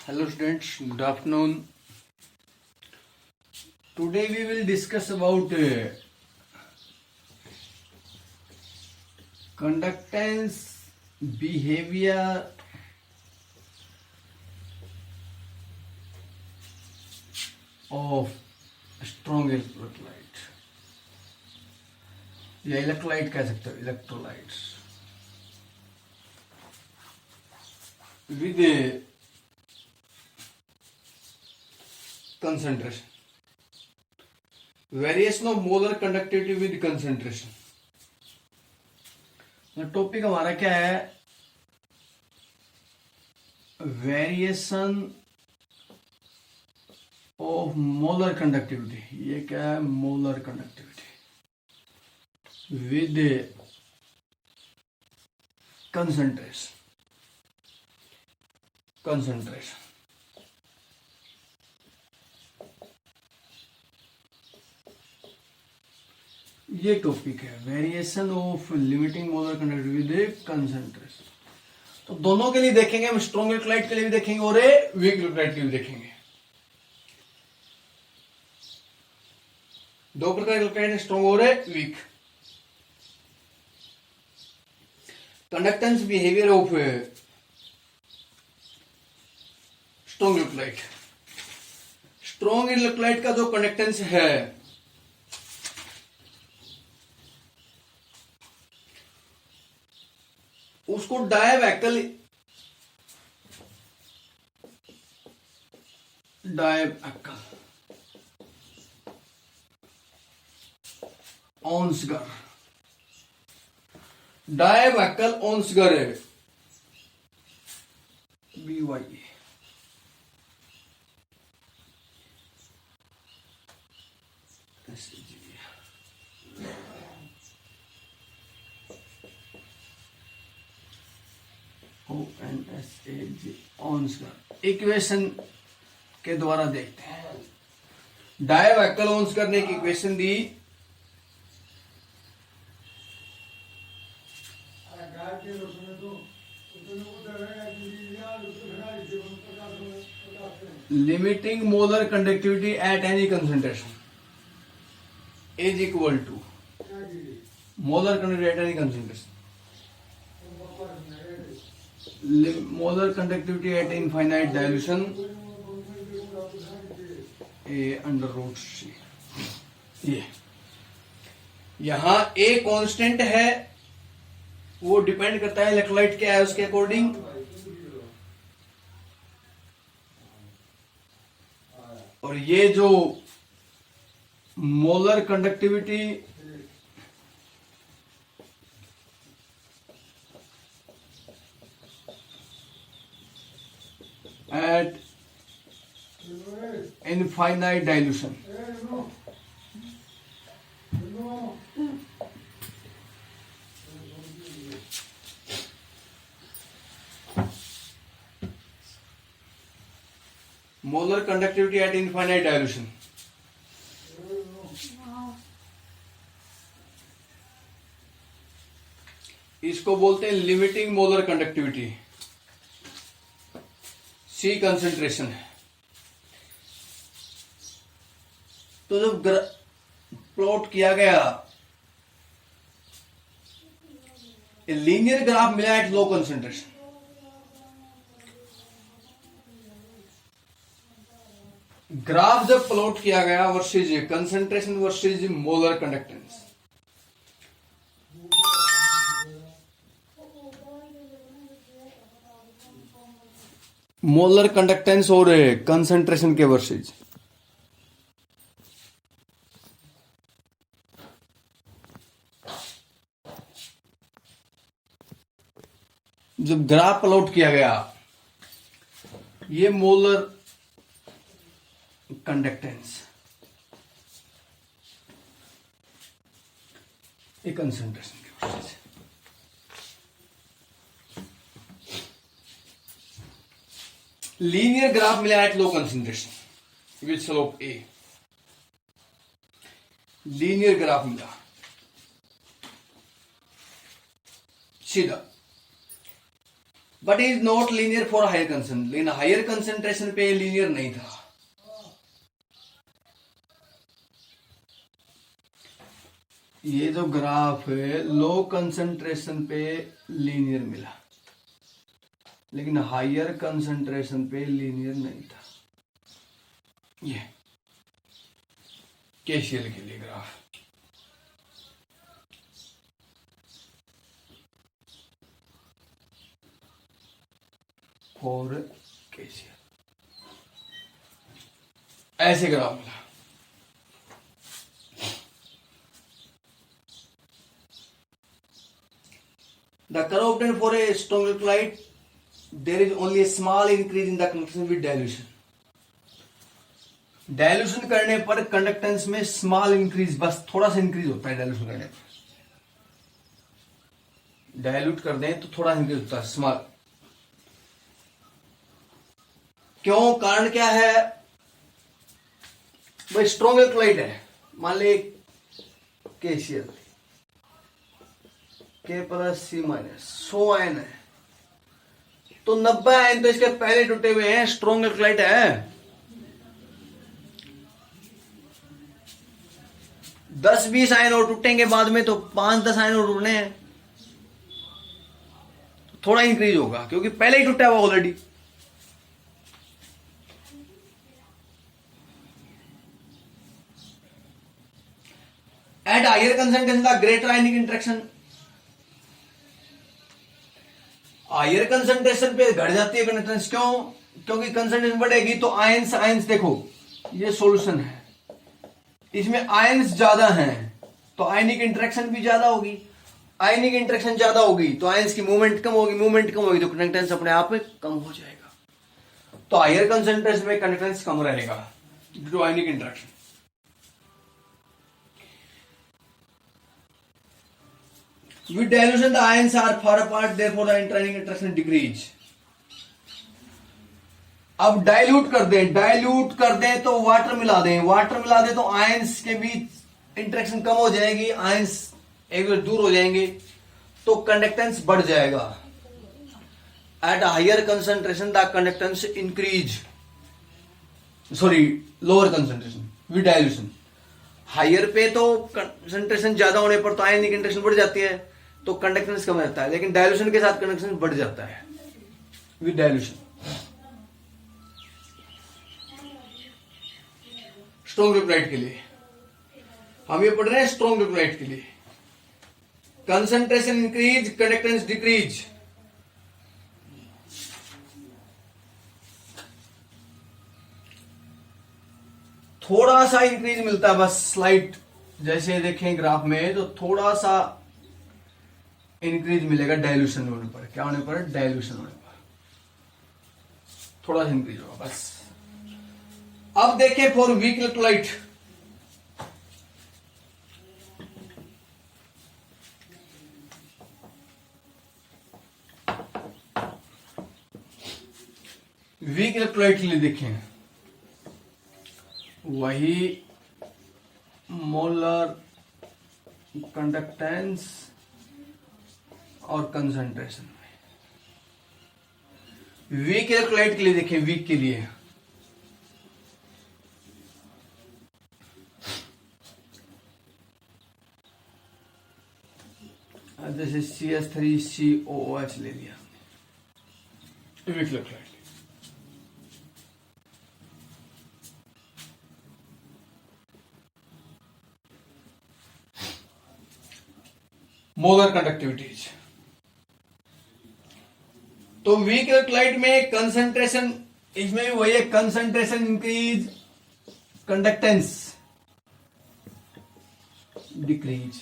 Hello students, good afternoon. Today we will discuss about conductance, behavior of strong electrolyte या electrolyte कह सकते हो, electrolytes with concentration. Variation of molar conductivity with concentration. Topic हमारा क्या है? Variation of molar conductivity. ये क्या है? Molar conductivity with concentration. ये टॉपिक है, variation of limiting molar conductivity with concentration. तो दोनों के लिए देखेंगे हम, स्ट्रॉन्ग इलेक्ट्रोलाइट के लिए भी देखेंगे और वीक इलेक्ट्रोलाइट के लिए भी देखेंगे. दो प्रकार के इलेक्ट्रोलाइट, स्ट्रॉन्ग और weak. Conductance behaviour of strong electrolyte. Strong electrolyte का जो कंडक्टेंस है उसको डायवैकल ऑन्सगर BY. इक्वेशन के द्वारा देखते हैं. डायवैकल ऑन्सगर ने एक इक्वेशन दी. Limiting molar conductivity at any concentration is equal to molar conductivity at any concentration. Molar conductivity at infinite dilution A√C. ये यहां ए कांस्टेंट है, वो डिपेंड करता है इलेक्ट्रोलाइट क्या है उसके अकॉर्डिंग. और ये जो molar conductivity at infinite dilution. Molar conductivity at infinite dilution. इसको बोलते हैं limiting molar conductivity. C concentration है. तो जब प्लॉट किया गया, लीनियर ग्राफ मिला एट लो कंसंट्रेशन. ग्राफ जब प्लॉट किया गया versus concentration versus molar conductance, molar conductance और कंसंट्रेशन के वर्सेज, जब ग्राफ प्लॉट किया गया, ये मोलर कंडक्टेंस, ये कंसंट्रेशन के वर्सेज. लीनियर ग्राफ मिला at low concentration with slope A. Linear graph मिला सीधा. But is not linear for higher concentration, लेकिन हायर कंसंट्रेशन पे लीनियर नहीं था। ये जो ग्राफ है लो कंसंट्रेशन पे लीनियर मिला, लेकिन हायर कंसंट्रेशन पे लीनियर नहीं था। ये केसीएल के लिए ग्राफ। फॉर केसीएल ऐसे ग्राफ मिला। The curve obtained for a strong electrolyte, there is only a small increase in the conductance with dilution. Dilution करने पर कंडक्टेंस में स्मॉल इंक्रीज, बस थोड़ा सा इंक्रीज होता है डायल्यूशन करने पर। डायल्यूट कर दें तो थोड़ा इंक्रीज होता है स्मॉल। क्यों, कारण क्या है भाई? स्ट्रॉन्ग इलेक्ट्रोलाइट है, मान ले केसीएल के प्लस सी माइनस 100 आयन है, तो 90 आयन तो इसके पहले टूटे हुए हैं, स्ट्रॉन्ग इलेक्ट्रोलाइट है। 10-20 आयन और टूटेंगे बाद में, तो 5-10 आयन और टूटने हैं, तो थोड़ा इंक्रीज होगा क्योंकि पहले ही टूटा हुआ already. At higher concentration the greater ionic interaction, higher concentration पे घट जाती है कंडक्टेंस। क्यों? क्योंकि कंसंट्रेशन बढ़ेगी तो आयंस, आयंस देखो ये सॉल्यूशन है, इसमें आयंस ज्यादा हैं तो आयनिक इंटरेक्शन भी ज्यादा होगी। आयनिक इंटरेक्शन ज्यादा होगी तो आयंस की मूवमेंट कम होगी, मूवमेंट कम होगी तो कंडक्टेंस अपने आप में कम हो जाएगा। तो हायर कंसंट्रेशन में कंडक्टेंस कम रहेगा due to ionic interaction. With dilution, the ions are far apart, therefore the interanic interaction decrease. अब डाइल्यूट कर दें, डाइल्यूट कर दें तो वाटर मिला दें, वाटर मिला दें तो आयंस के बीच इंटरेक्शन कम हो जाएगी, आयंस एक दूर हो जाएंगे तो कंडक्टेंस बढ़ जाएगा। At higher concentration the conductance increase, sorry lower concentration with dilution. Higher पे तो कंसंट्रेशन ज्यादा होने पर तो आयनिक इंटरेक्शन बढ़ जाती है तो कंडक्टेंस कम रहता है, लेकिन डाइल्यूशन के साथ कंडक्टेंस बढ़ जाता है विद डाइल्यूशन। स्ट्रॉन्ग इलेक्ट्रोलाइट के लिए हम ये पढ़ रहे हैं, स्ट्रॉन्ग इलेक्ट्रोलाइट के लिए कंसंट्रेशन इंक्रीज, कंडक्टेंस डिक्रीज। थोड़ा सा इंक्रीज मिलता है बस, स्लाइट, जैसे देखें ग्राफ में तो थोड़ा सा इंक्रीज मिलेगा डाइल्यूशन होने पर। क्या होने पर? डाइल्यूशन होने पर थोड़ा सा इंक्रीज होगा बस। अब देखें for weak electrolyte, weak electrolyte के लिए देखें वही मोलर कंडक्टेंस और कंसंट्रेशन में। वीक इलेक्ट्रोलाइट के लिए देखें, वीक के लिए जैसे CH3COOH ले लिया वीक इलेक्ट्रोलाइट। मोलर कंडक्टिविटीज, तो वीक इलेक्ट्रोलाइट में कंसंट्रेशन, इसमें भी वही है, concentration increase, conductance decrease.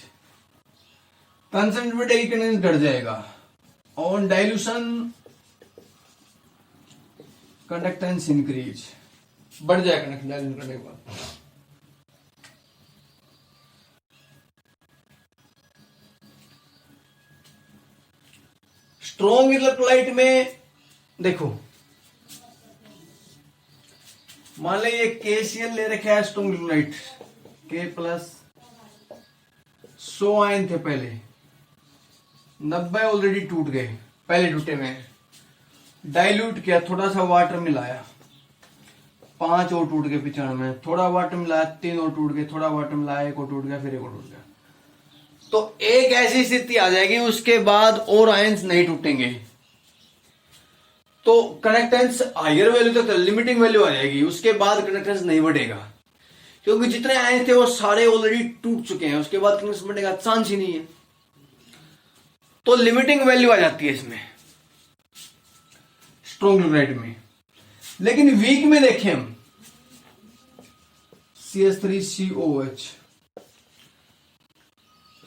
Concentration बढ़ेगी, कंडक्टेंस घट जाएगा। ऑन डाइल्यूशन कंडक्टेंस इंक्रीज, बढ़ जाएगा डाइल्यूशन करने के बाद। स्ट्रॉन्ग इलेक्ट्रोलाइट में देखो, मान लो ये केसीएल ले रखा है स्ट्रॉन्ग इलेक्ट्रोलाइट, के प्लस 100 आयन थे पहले, 90 ऑलरेडी टूट गए, पहले टूटे हुए हैं, डाइल्यूट किया, थोड़ा सा वाटर मिलाया, 5 और टूट गए 95, थोड़ा वाटर मिलाया 3 और टूट गए, थोड़ा वाटर मिलाया 1 और टूट गया, फिर 1 और टूट गया। तो एक ऐसी स्थिति आ जाएगी उसके बाद और आयंस नहीं टूटेंगे, तो कनेक्टेंस हायर वैल्यू तक लिमिटिंग वैल्यू आ जाएगी, उसके बाद कनेक्टेंस नहीं बढ़ेगा, क्योंकि जितने आयंस थे वो सारे ऑलरेडी टूट चुके हैं, उसके बाद कनेक्टेंस बढ़ने का चांस ही नहीं है। तो लिमिटिंग वैल्यू आ जाती है इसमें स्ट्रॉन्ग क्लोराइड में। लेकिन वीक में देखें हम, CH3COH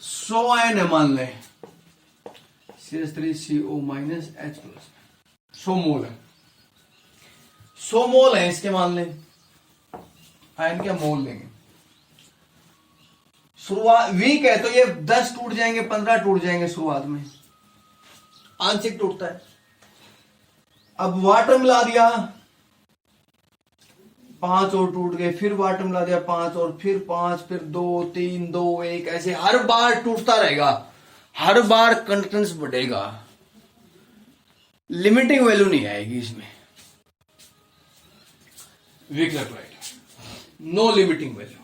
100 आयन है, मान लें CH3CO H+, 100 मोल है, 100 मोल है इसके, मान लें आयन क्या मोल लेंगे। शुरुआत वीक है तो ये 10 टूट जाएंगे, 15 टूट जाएंगे शुरुआत में, आंशिक टूटता है। अब वाटर मिला दिया, 5 और टूट गए, फिर वाटर मिला दिया 5 और फिर 5, फिर 2 3 2 1, ऐसे हर बार टूटता रहेगा, हर बार कंडक्टेंस बढ़ेगा, लिमिटिंग वैल्यू नहीं आएगी इसमें। Weak electrolyte, no limiting value.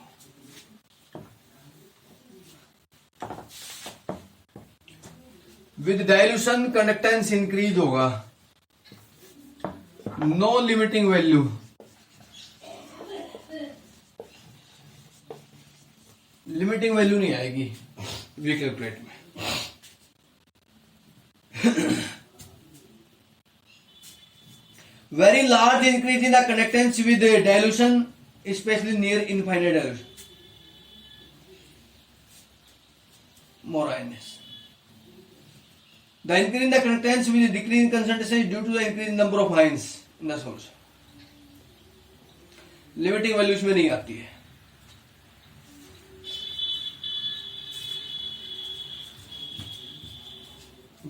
With dilution conductance increase होगा, no limiting value, limiting value नहीं आएगी वीक इलेक्ट्रोलाइट में। Very large increase in the conductance with dilution, specially near infinite dilution, more ioness. The increase in the conductance with decrease in concentration is due to the increase in number of ions in the solution. Limiting value इसमें नहीं आती है।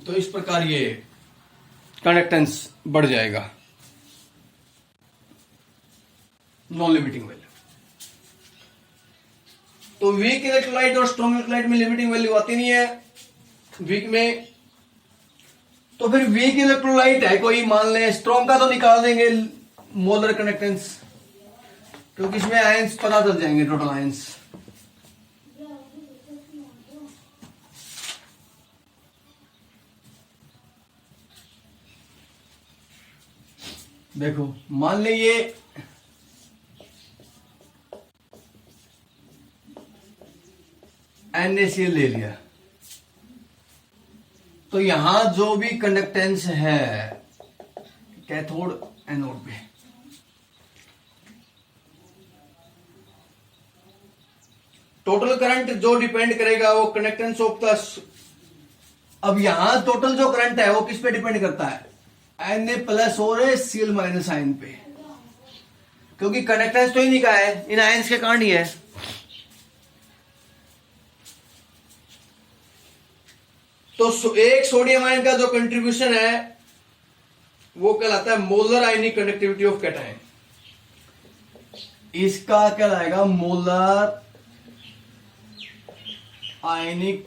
तो इस प्रकार ये conductance बढ़ जाएगा, नॉन लिमिटिंग वैल्यू। तो वीक इलेक्ट्रोलाइट और स्ट्रॉन्ग इलेक्ट्रोलाइट में लिमिटिंग वैल्यू आती नहीं है वीक में। तो फिर वीक इलेक्ट्रोलाइट है कोई, मान लें स्ट्रॉन्ग का तो निकाल देंगे मोलर कंडक्टेंस, क्योंकि इसमें आयंस पता चल जाएंगे, टोटल आयंस। देखो मान ले ये NaCl ले लिया, तो यहां जो भी कंडक्टेंस है कैथोड एनोड पे, टोटल करंट जो डिपेंड करेगा वो कंडक्टेंस ऑफ द। अब यहां टोटल जो करंट है वो किस पे डिपेंड करता है, Na+ और Cl- आयन पे, क्योंकि कंडक्टेंस तो इन्हीं का है, इन आयंस के कारण ही है। तो एक सोडियम आयन का जो कंट्रीब्यूशन है वो कहलाता है molar ionic conductivity of cation, इसका कहलाएगा molar ionic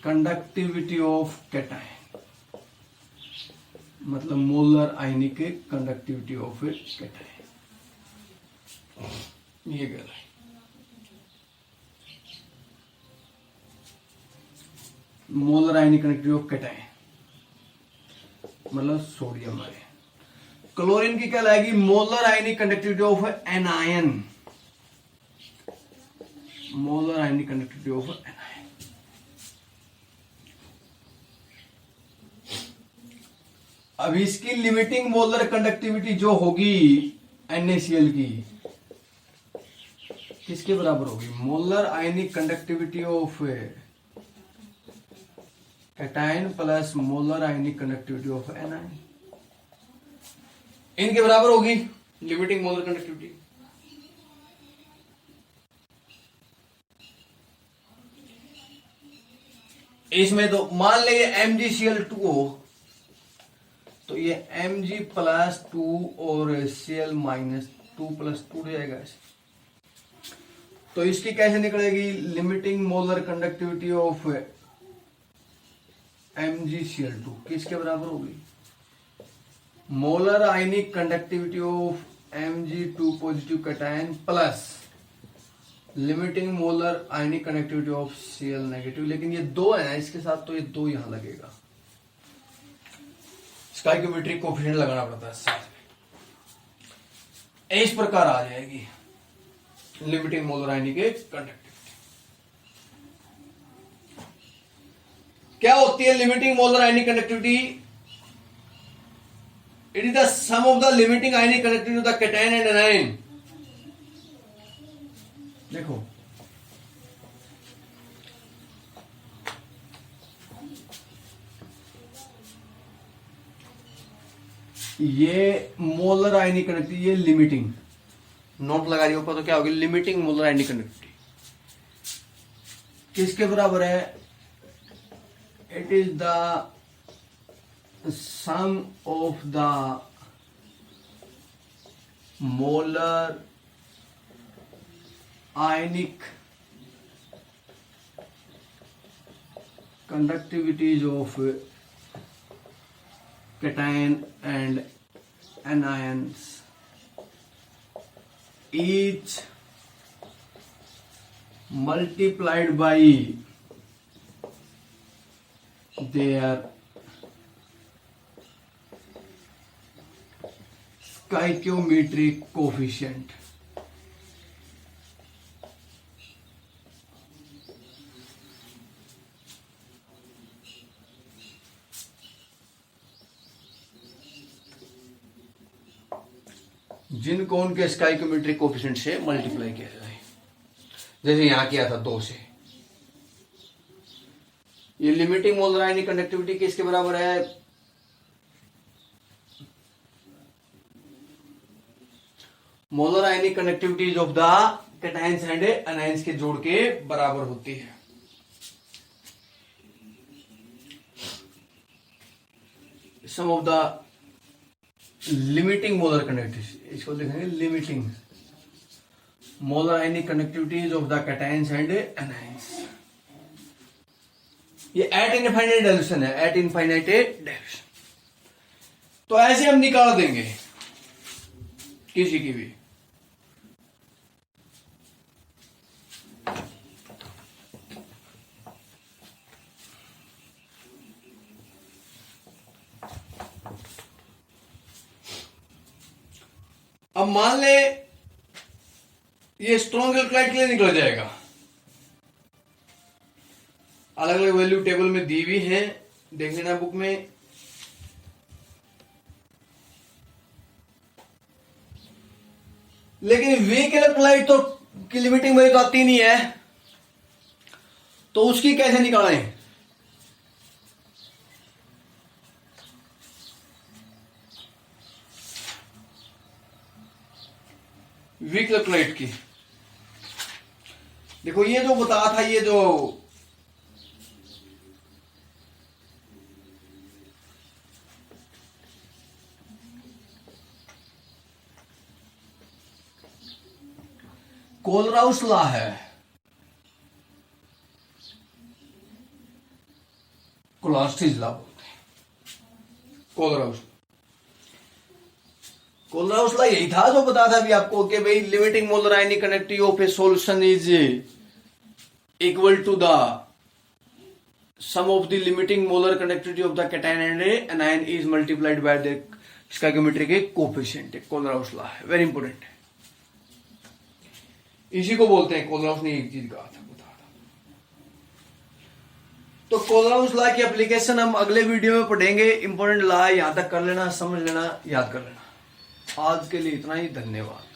conductivity of cation, मतलब molar ionic conductivity of cation, ये कह रहा है। Molar ionic conductivity of cation मतलब सोडियम आयन। क्लोरीन की क्या लाएगी, molar ionic conductivity of anion, molar ionic conductivity of anion. अब इसकी लिमिटिंग मोलर कंडक्टिविटी जो होगी NaCl की किसके बराबर होगी, molar ionic conductivity of cation plus molar ionic conductivity of anion, इनके बराबर होगी लिमिटिंग मोलर कंडक्टिविटी। इसमें तो मान ले MgCl2 हो, तो ये Mg+2 और Cl-2 + 2 जाएगा। तो इसकी कैसे निकलेगी, limiting molar conductivity of MgCl2 किसके बराबर होगी, molar ionic conductivity of Mg2 positive cation plus limiting molar ionic conductivity of Cl negative. लेकिन ये दो है इसके साथ, तो ये दो यहां लगेगा, स्टोइकियोमेट्रिक कोएफिशिएंट लगाना पड़ता है साथ में। इस प्रकार आ जाएगी लिमिटिंग मोलर आयनिक कंडक्टिविटी। क्या होती है limiting molar ionic conductivity, it is the sum of the limiting ionic conductivity of the cation and anion. देखो ये मोलर आयनिक कंडक्टिविटी, ये लिमिटिंग नोट लगा रही ऊपर, तो क्या होगी, लिमिटिंग मोलर आयनिक कंडक्टिविटी किसके बराबर है, it is the sum of the molar ionic conductivities of cation and anions each multiplied by their stoichiometric coefficient। जिनको उनके स्टोइकियोमेट्रिक कोएफिशिएंट से मल्टीप्लाई किया जाए, जैसे यहां किया था 2 से। ये लिमिटिंग मोलर आयनिक कंडक्टिविटी किसके बराबर है, molar ionic conductivities of the cations and anions के जोड़ के बराबर होती है। Sum of the limiting molar conductivity, इसको लिखेंगे limiting molar ionic conductivities of the cations and anions. ये एट इनफाइनाइट डाइल्यूशन है, एट इनफाइनाइट डाइल्यूशन। तो ऐसे हम निकाल देंगे किसी की भी। अब मान ले ये स्ट्रॉन्ग एल्कलाइड के लिए निकल जाएगा, अलग अलग वैल्यू टेबल में दी हुई है, देख लेना बुक में। लेकिन वीक एल्कलाइड तो की लिमिटिंग वैल्यू तो आती नहीं है, तो उसकी कैसे निकालें, वीक एल्कलाइड की। देखो ये जो बता था, ये जो कोलराउस लॉ है, कोलास्टिज लॉ बोलते हैं, कोलराउस लॉ यही था जो बता था अभी आपको कि भाई limiting molar ionic conductivity of a solution is equal to the sum of the limiting molar conductivity of the cation and anion is multiplied by the stoichiometric coefficient. Kohlrausch law है, वेरी इंपोर्टेंट है, इसी को बोलते हैं। Kohlrausch ने एक चीज कहा था, बता था। तो कोलराउस लॉ की एप्लीकेशन हम अगले वीडियो में पढ़ेंगे। इंपोर्टेंट लॉ यहां तक कर लेना, समझ लेना, याद कर लेना। आज के लिए इतना ही, धन्यवाद।